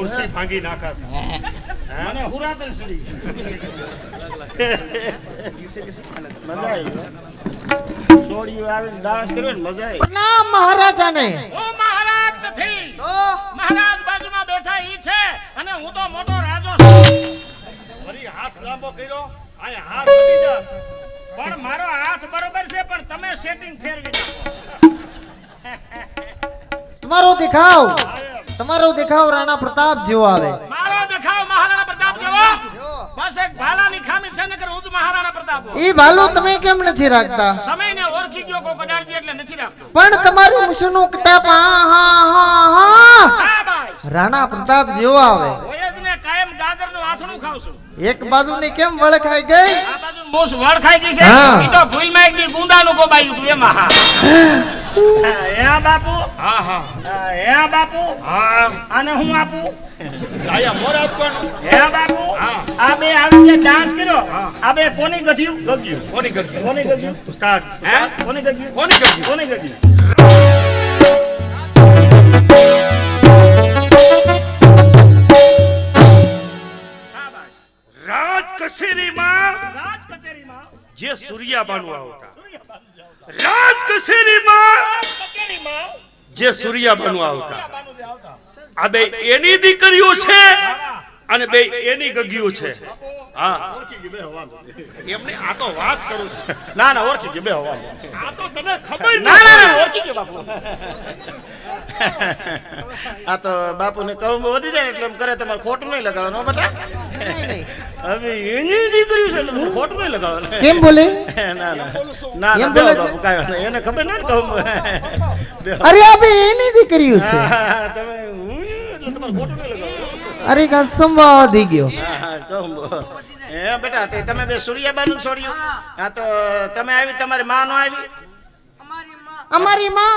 ખુરશી ભાંગી નાખા મને હુરાતન સડી મજા આવી છોડીઓ આવીને ડાન્સ કર્યો ને મજા આવી ના મહારાજાને ઓ મહારાજ નથી તો મહારાજ બાજુમાં બેઠા ઈ છે અને હું તો મોટો રાજો છું વળી હાથ લાંબો કર્યો આ હાથ વળી જા પણ મારો હાથ બરોબર છે પણ તમે સેટિંગ ફેરવી નાખો તમારો દેખાવ રાણા પ્રતાપ જેવો આવે મારો દેખાવ મહારાણા પ્રતાપ જેવો બસ એક ભાલાની ખામી છે નકર હું જ મહારાણા પ્રતાપ એ ભાલો તમે કેમ નથી રાખતા સમયને ઓળખી ગયો કો કડાડી એટલે નથી રાખતો પણ તમારી મુશનું કટાપ શાબાશ રાણા પ્રતાપ જેવો આવે ઓયદને કાયમ ગાજરનું આથણું ખાવ છું એક બાજુની કેમ વળખાઈ ગઈ આ બાજુ મોસ વળ ખાઈ ગઈ છે હા. ઈ તો ભૂલમાં એક દી ગુંડાનું ગોબાયું તું એમાં હા હે બાપુ હા હા હે બાપુ હા આને હું આપું આયા મોર આપવાનું હે બાપુ હા. આ બે આવી જે ડાન્સ કર્યો આ બે કોની ગધ્યું ગગ્યું કોની ગગ્યું કોની ગધ્યું ઉસ્તાદ હે કોની ગધ્યું કોની ગગ્યું કોની ગધ્યું રાજ કચેરીમાં રાજ કચેરીમાં જે સૂર્યાબાનું આવતા રાજ કચેરીમાં કચેરીમાં જે સૂર્યાબાનું આવતા આ બે એની દીકરીઓ છે અને બે એની ગગ્યું છે હા એમને આ તો વાત કરું છું ના ના ઓળખી ગયો બે હવાનું આ તો તને ખબર ના ના ના ઓળખી ગયો બાપુ આ તો બાપુને કહું વધી જાય એટલે એમ કરે તમારે ખોટું નહીં લગાડવાનું બેટા હવે એની દીકરી છે એટલે તમારે ખોટું નહીં લગાડવાનું કેમ બોલે ના ના ના એમ ના બોલે બાપુ કાંઈ વાંધો નહીં. એને ખબર ના ને કહું અરે આ બે એની દીકરીઓ છે તમે હું એટલે તમારે ખોટું નહીં લગાડવાનું અરે કા સંવાદી ગયો હા કહું હે બેટા તે તમે બે સૂર્યાબાનું છોડ્યું હા તો તમે આવી તમારી માં નો આવી અમારી માં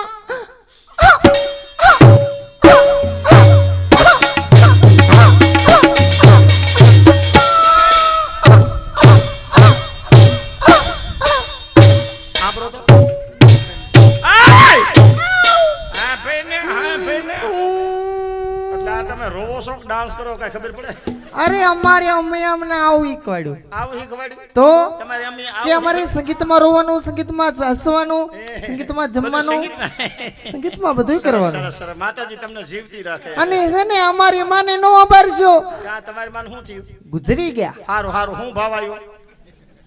આપરો તો આય હા ભાઈને એટલે આ તમે રોવો છો ડાન્સ કરો કઈ ખબર પડે અરે અમારે અમે અમને આવું શીખવાડ્યું આવું શીખવાડ્યું તો તમારી અમ્મી કે અમારે સંગીતમાં રોવાનું સંગીતમાં હસવાનું સંગીતમાં જમવાનું સંગીતમાં બધું કરવાનું સરસ સરસ માતાજી તમને જીવતી રાખે અને છે ને અમારી માને નો અબારજો આ તમારી માન શું થયું ગુજરી ગયા હારું હારું હું ભાવ આવ્યો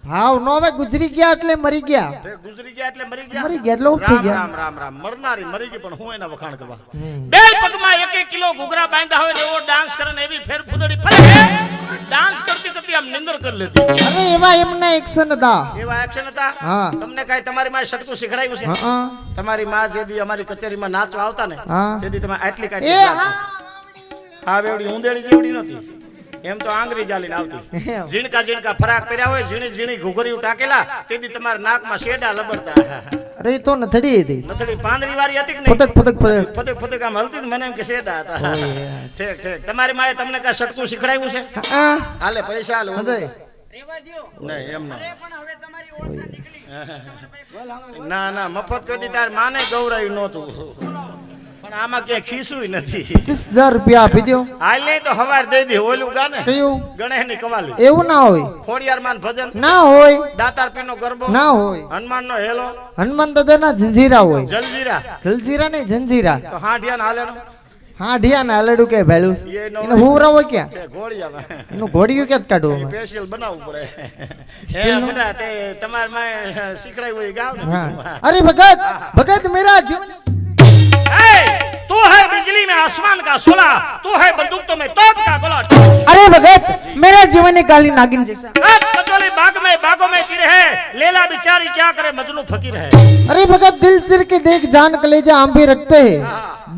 ભાવ નો હવે ગુજરી ગયા એટલે મરી ગયા રે ગુજરી ગયા એટલે મરી ગયા મરી ગયા એટલે ઉઠી રામ ગયા રામ રામ રામ મરનારી મરી ગઈ પણ હું એના વખાણ કરવા બે પગમાં 1 કિલો ઘૂઘરા બાંધ્યા હોય ને એવો ડાન્સ કરે ને એવી ફેર ફૂદડી ફરે ડાન્સ કરતી કરતી આમ નિંદર કરી લેતી અરે એવા એમના એક્શન હતા એવા એક્શન હતા હા. તમને કાઈ તમારી માં સટકું શીખડાયું છે હા તમારી માં જેદી અમારી કચેરીમાં નાચવા આવતા ને હા. જેદી તમે આટલી એ કાઈ હા હા બેવડી ઉંદેડી જેવડી નહોતી એમ તો આંગળી જાલીને આવતી ઝીણકા ઝીણકા ફરાક પહેર્યા હોય ઝીણી ઝીણી ઘૂઘરીઓ ટાકેલા તેથી તમારા નાકમાં શેડા લબડતા અરે એ તો નથડી હતી નથડી પાંદડી વાળી હતી કે નહીં ફતક ફતક ફતક ફતક ફતક આમ હલતી જ મને એમ કે શેડા હતા ઠીક ઠીક તમારી માએ તમને કાંઈ સટકું શીખડાવ્યું છે હા હાલે પૈસા હાલે સંજય નહીં એમ ના ના મફત કરી તાર માને ગૌરાયું નહોતું પણ આમાં ક્યાંય ખીસું નથી 20000 રૂપિયા આપી દો હાલ નહીં તો હવાર દઈ દે ઓલું ગાને કયું ગણેશ ની કવાલી એવું ના હોય ખોડિયાર માન ભજન ના હોય દાતાર પીનો ગરબો ના હોય હનુમાન નો હેલો હનુમાન દાદાના જંજીરા હોય જલજીરા જલજીરા ને જંજીરા તો હાંડિયા ના હાલેનો હા ઢિયા ને હલડું કે ભેલું એ નો એને હુવરા હોય ક્યાં કે ઘોડિયામાં એનું ઘોડિયું ક્યાં કાઢવું અમે? સ્પેશિયલ બનાવવું પડે Still હે નો? બેટા તે તમાર માં શીખડાયું હોય ગાવ ને हाँ अरे भगत भगत मेरा जीवन ए तू है बिजली में आसमान का सोला तू है बंदूक तो मैं तोप का गोला अरे भगत मेरा जीवन एक काली नागिन जैसा कचौली बागों में गिर है लेला बिचारी क्या करे मजनू फकीर है अरे भगत दिल सिर के देख जान कलेजा हम भी रखते हैं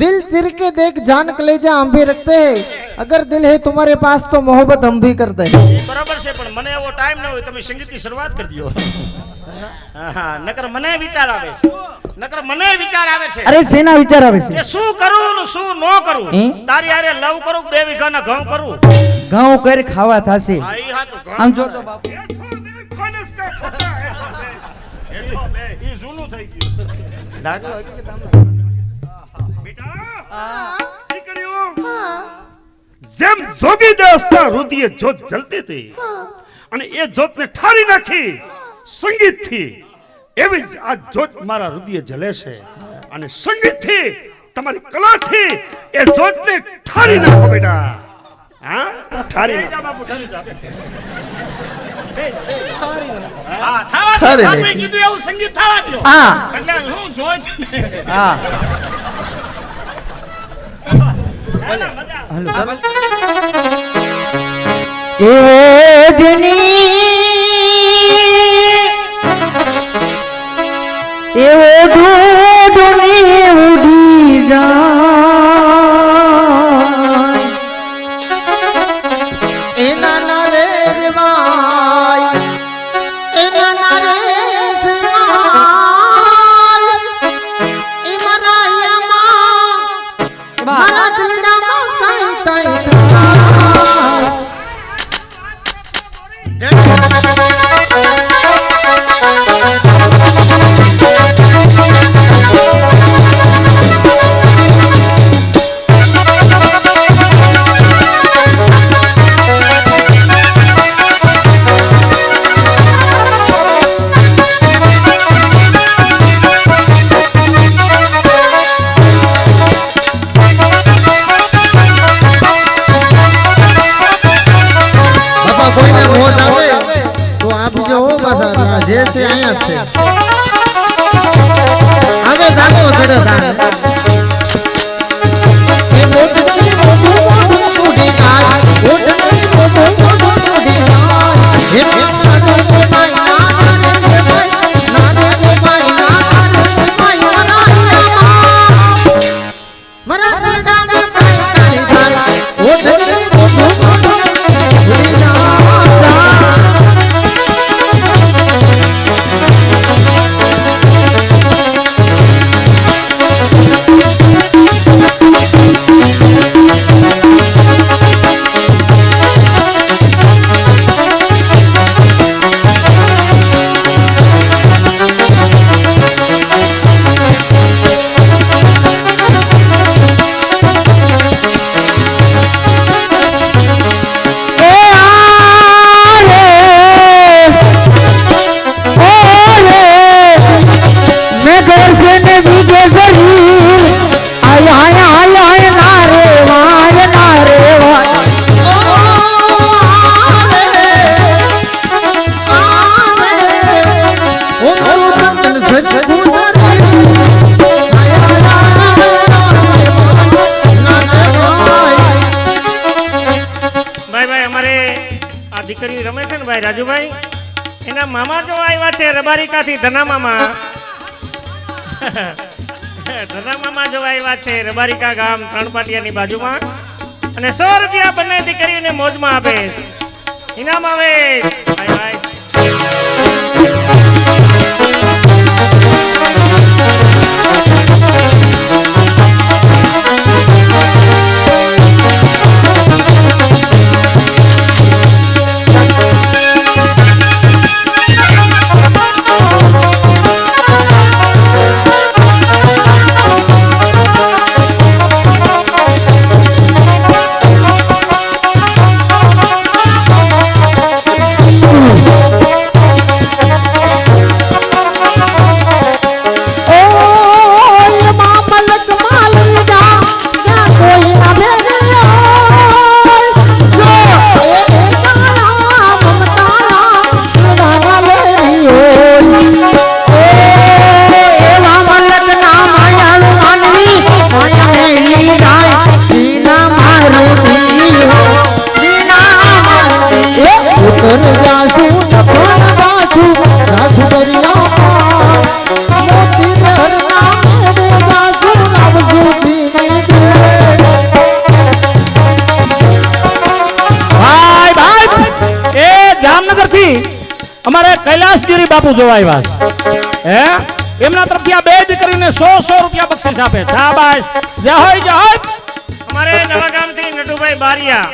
दिल सिर के देख जान कलेजा हम भी रखते हैं अगर दिल है तुम्हारे पास तो मोहब्बत हम भी करते हैं ये बराबर છે પણ મને એવો ટાઈમ ન હોય તમે સંગીતની શરૂઆત કરી દયો હા નકર મને વિચાર આવે છે अरे सेना विचार आवे કે છે શું કરું ને શું ન કરું હે? તારી હારે લવ કરું 2 વીઘાના ઘઉં કરું गाँव कर खावा था से આ ઈ હાચું આમ જો તો બાપ ઈ જૂનું થઈ ગયું લાગ્યું બેટા દીકરીઓ જેમ જોગી દાસના રુધિરે જ્યોત જલતી હતી અને એ જ્યોતને ઠારી નાખી સંગીતથી, એવી જ આ જ્યોત મારા રુધિરે જલે છે અને સંગીતથી, તમારી કલાથી એ જ્યોતને ઠારી નાખો બેટા. હા, ઠારી નાખો. બાપુ ઠરી જા. હા, થાવા દે. બાપુએ કીધું એવું સંગીત થાવા દ્યો. હા. એટલે હું જોઈ છું ને. હા મજા. હાલો એવો ઢૂંઢણી ઉડી જાય એના નારે રવાય, એના નારે રવાય, એ મારા મારા દિલડામાં કઈ કઈ દીકરી રમે છે ને ભાઈ રાજુભાઈ, એના મામા જો આવ્યા છે રબારિકાથી, ધના મામા. ધના મામા જો આવ્યા છે રબારિકા ગામ ત્રણપાટિયાની બાજુમાં, અને 100 રૂપિયા બંને દીકરીઓને મોજમાં આપે. ઇનામ આવે ભાઈ ભાઈ. અમારે કૈલાસગીરી બાપુ જોવા આવ્યા હે, એમના તરફથી આ બે દીકરીને 100 રૂપિયા બક્ષિસ આપે. શાબાશ, જય હોય જય હોય. અમારે નવા ગામથી નટુભાઈ બારિયા,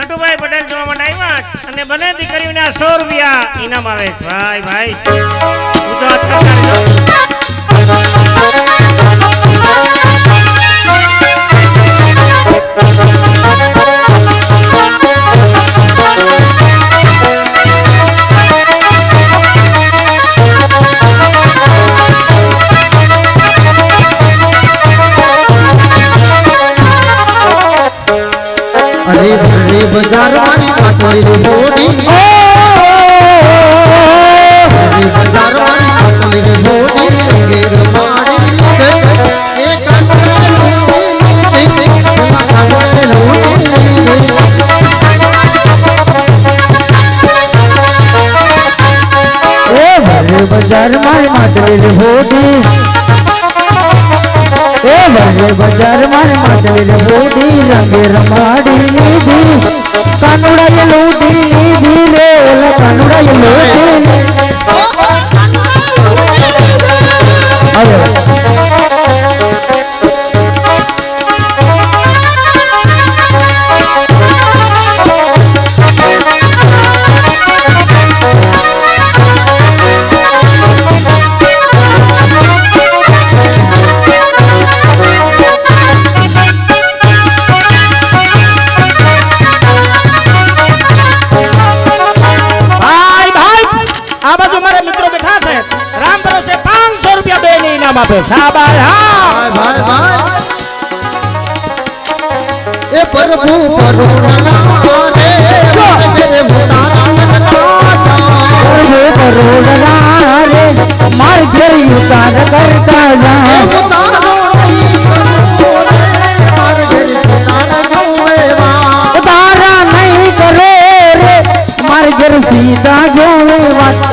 નટુભાઈ પટેલ જોવા માટે આવ્યા અને બંને દીકરીઓને 100 રૂપિયા ઇનામ આવે છે. ભાઈ ભાઈ ઊંચો હાથ કરતા બજાર માં માટવેલ હોડી એ વરલે બજાર માં માટવેલ હોડી રંગે રમાડી લીધી કાનુડાએ લૂંટી લીધી રે ઓલા કાનુડાએ લૂંટી હવે આપે શાબાશ હા ભાઈ ભાઈ એ પ્રભુ પરોણા રે મેરે પ્રભુ પરોણા રે માર ઘેર ઉતાર કરતા જા ઉતારા નહીં કરે રે માર ઘેર સીધા જોવે વાત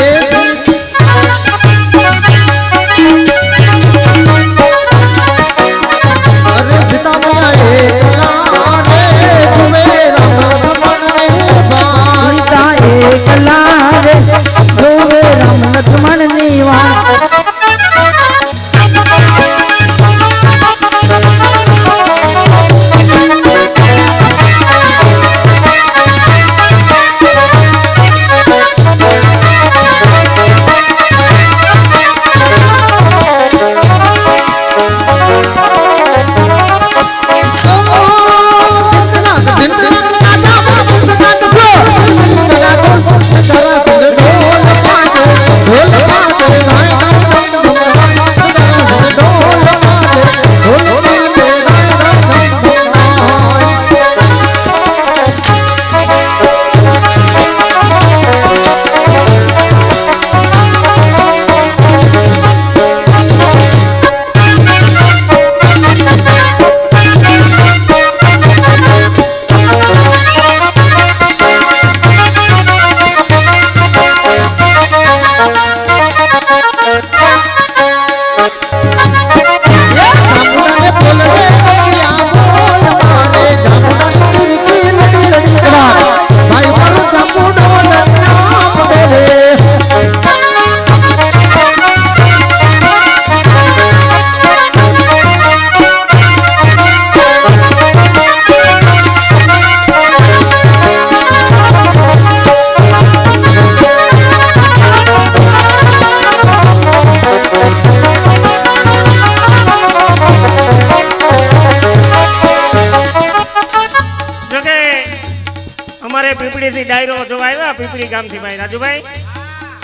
પીપળીથી ડાયરો જોવા આવ્યા પીપળી ગામથી ભાઈ રાજુભાઈ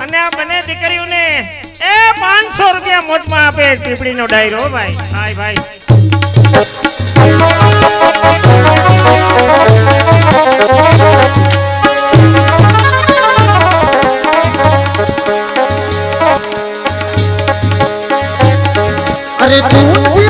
અને આ બંને દીકરીઓને એ 500 રૂપિયા મોજમાં આપે પીપળીનો ડાયરો ભાઈ હાય ભાઈ અરે તું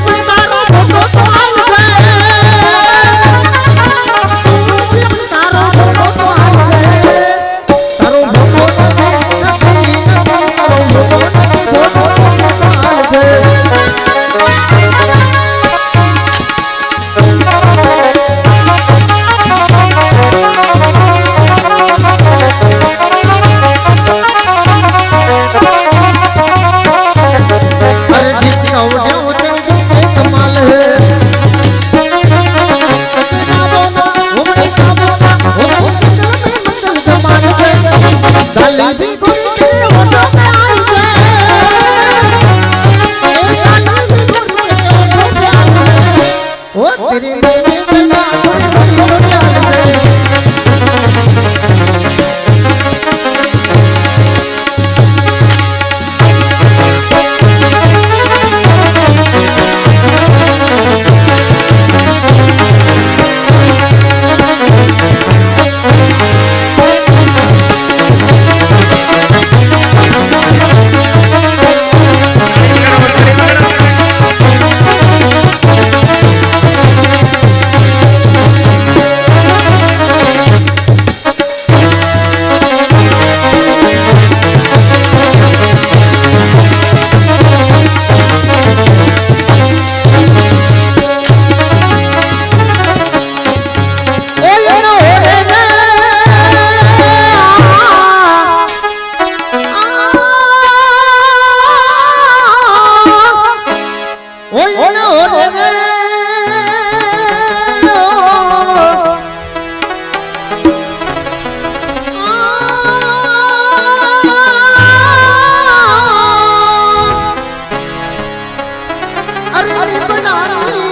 अरे बनानी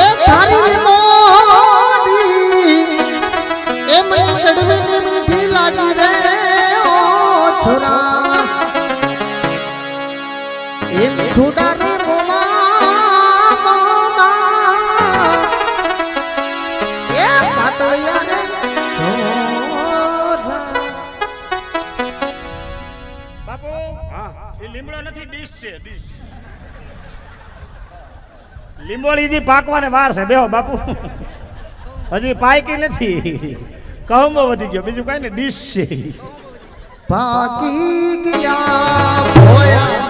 ए थारी मोड़ी ए मन कड़वे ने मीठी लागी रे ओ छोरा ए ठुडा रे मोमा मोमा ए पातलिया रे छोरा બાપુ એ લીમડો નથી ડીશ છે ડીશ લીંબોળી જી પાકવાને વાર છે બેહો બાપુ હજી પાકી નથી કહુંબો વધી ગયો બીજું કાંઈ ને ડીશ છે ભાગી ગયા ભોયા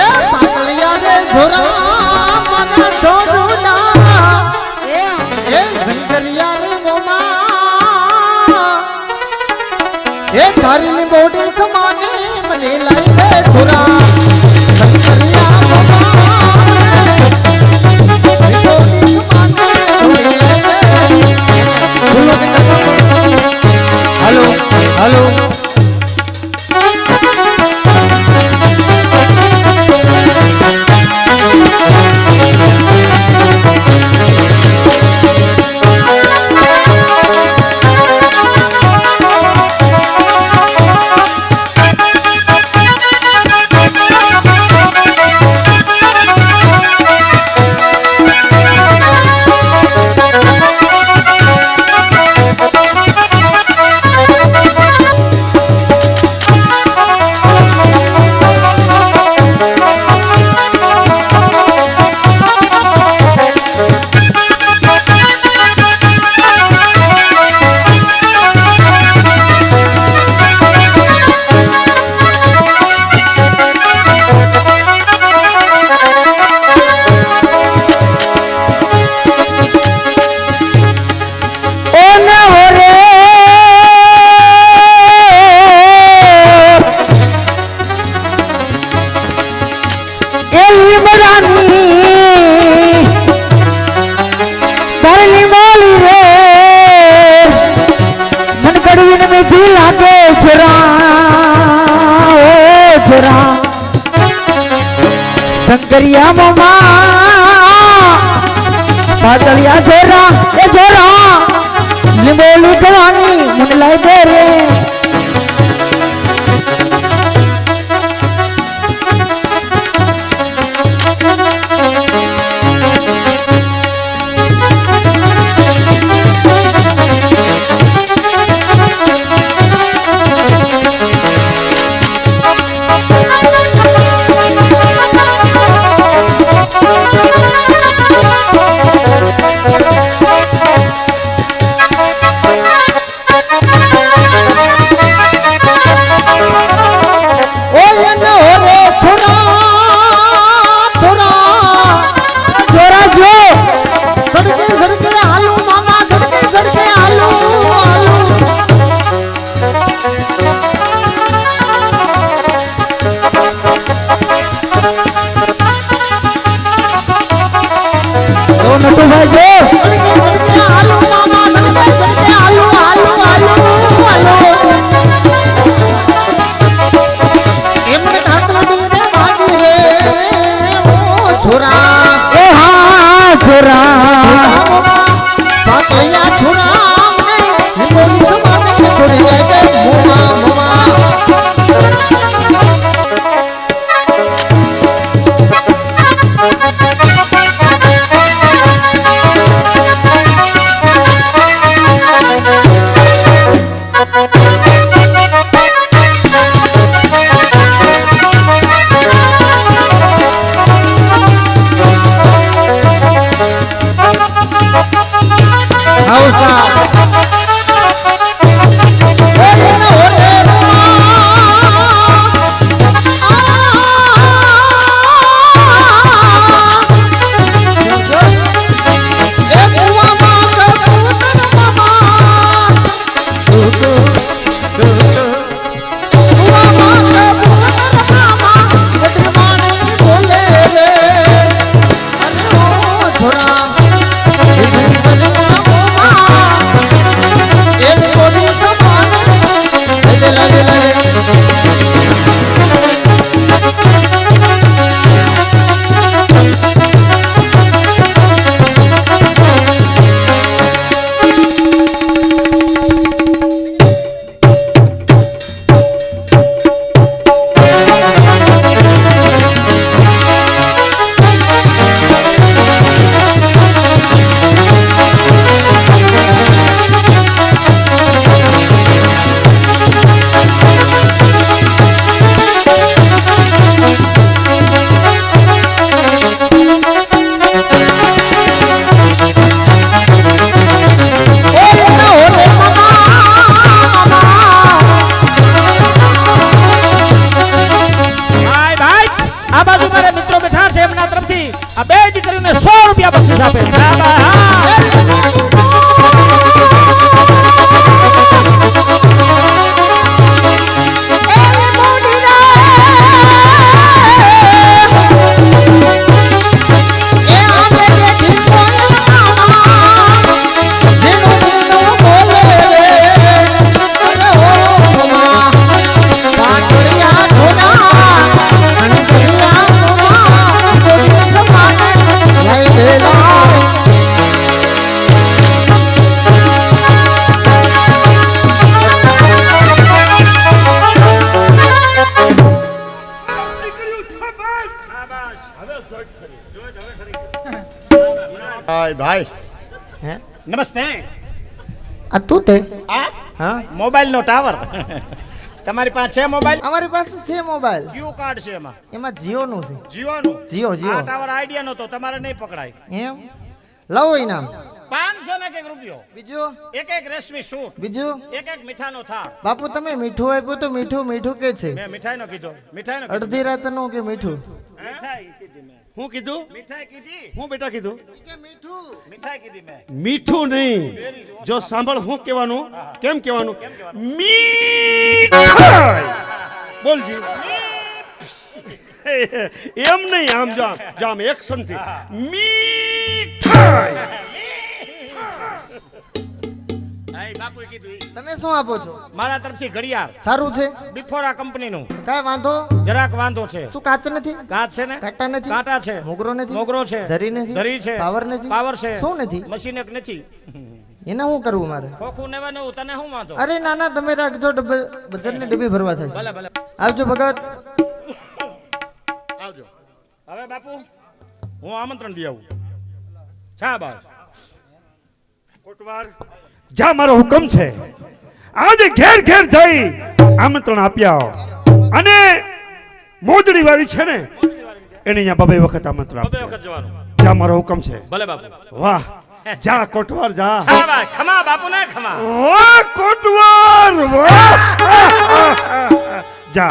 એ પાતળિયા રે જોરા મના છોડુના એ શંકરિયા રે મોમા એ તારી બોડી કમાને મને લાઈ દે જોરા શંકરિયા મોમા બોડી કમાને મને લાઈ દે બોલો કે हेलो हेलो शंकरिया मोमा पातलिया जोरा ए जोरा लिंबोली कवानी मन लाई दे रे नटू भाई जो आलू मामा आलू आलू आलू आलू एमने ठाकुर रे बाजी रे ओ छोरा ए हां छोरा पातलिया छोरा ने बोली तो माने छोड़ी ले मोमा मोमा આ બાજુ મારે મિત્રો બેઠા છે એમના તરફથી આ બે દીકરીઓને 100 રૂપિયા બક્ષિસ આપે શાબાશ હાય ભાઈ હે નમસ્તે આ તું તે આ હા મોબાઈલ નો ટાવર તમારી પાસે છે મોબાઈલ અમારી પાસે છે મોબાઈલ ક્યુ કાર્ડ છે એમાં એમાં જીઓ નું છે જીઓ નું જીઓ જીઓ આ ટાવર આઈડિયા નો તો તમારે નહીં પકડાય એમ લાવો ઇનામ 500 ને એક રૂપિયો બીજું એક રેશમી સૂટ બીજું એક મીઠાનો થાળ બાપુ તમે મીઠું આપ્યું તો મીઠું મીઠું કે છે મેં મીઠાઈનો કીધો અડધી રાત નું કે મીઠું મીઠાઈ કીધી મેં હું કીધું મીઠાઈ કીધી હું બેટા કીધું મીઠાઈ કીધી મેં મીઠું નહીં જો સાંભળ હું કહેવાનું કેમ કહેવાનું મીઠાઈ બોલજી એમ નહીં આમ જામ જામ એક્શન થી મીઠાઈ હાય બાપુએ કીધું ઈ. તમે શું આપો છો મારા તરફથી ઘડિયાળ સારું છે બિફોરા કંપનીનું કાંઈ વાંધો જરાક વાંધો છે શું કાચ નથી કાચ છે ને કાંટા નથી કાંટા છે મોગરો નથી મોગરો છે ધરી નથી ધરી છે પાવર નથી પાવર છે શું નથી મશીન એક નથી એને શું કરવું મારે ખોખું નેવા નવું તને શું વાંધો અરે ના ના તમે રાખજો બજારની ડબ્બી ભરવા થશે ભલે ભલે આવજો ભગત આવજો હવે બાપુ હું આમંત્રણ દઈ આવું છા બાસ કોટવાર જા મારો હુકમ છે આજે ઘેર ઘેર જઈ આમંત્રણ આપ્યા અને મોજડી વાળી છે ને એને અહીંયા બબે વખત આમંત્રણ બે આપ્યા વખત જવાનું જા મારો હુકમ છે ભલે બાપુ વાહ જા કોટવાર જા છા બાસ ખમા બાપુ ના ખમા વાહ કોટવાર વાહ જા